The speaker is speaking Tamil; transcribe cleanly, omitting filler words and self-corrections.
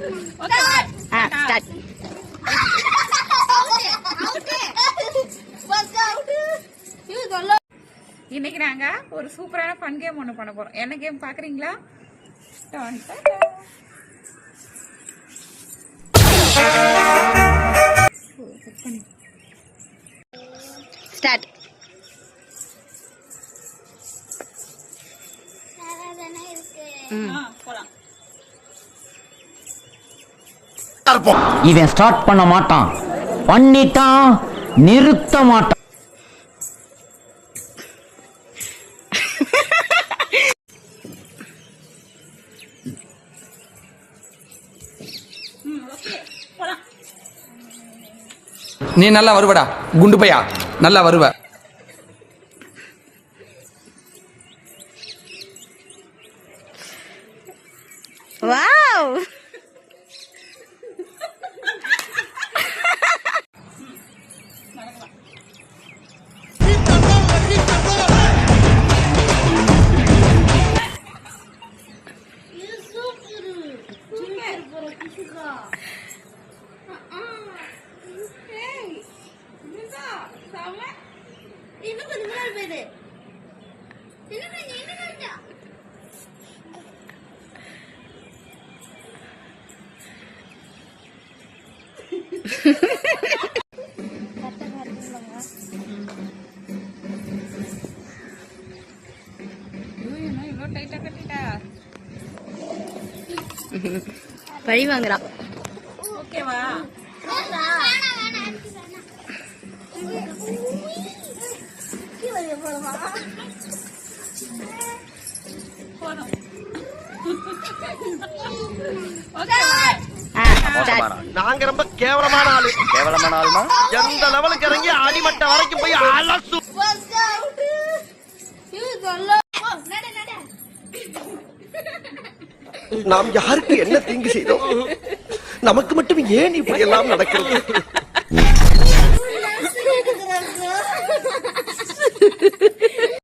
ஸ்டார்ட். இன்னைக்கு நாங்க ஒரு சூப்பரான ஃபன் கேம் ஒண்ணு பண்ண போறோம். என்ன கேம் பாக்குறீங்களா? ஸ்டார்ட். இவன் ஸ்டார்ட் பண்ண மாட்டான், பண்ணிட்டான் நிறுத்த மாட்டான். நீ நல்லா வருவடா குண்டு பையா, நல்லா வருவ. வாவ், பழி வாங்குறான். ஓகேவா? நாங்க ரொம்ப கேவலமான ஆளு. கேவலமான ஆளுனா எந்த லெவலுக்கு இறங்கி அடிமட்ட வரைக்கும் போய் அலசு. நாம் யாருக்கு என்ன தீங்கு செய்தோம்? நமக்கு மட்டும் ஏன் இப்படி எல்லாம் நடக்கிறது?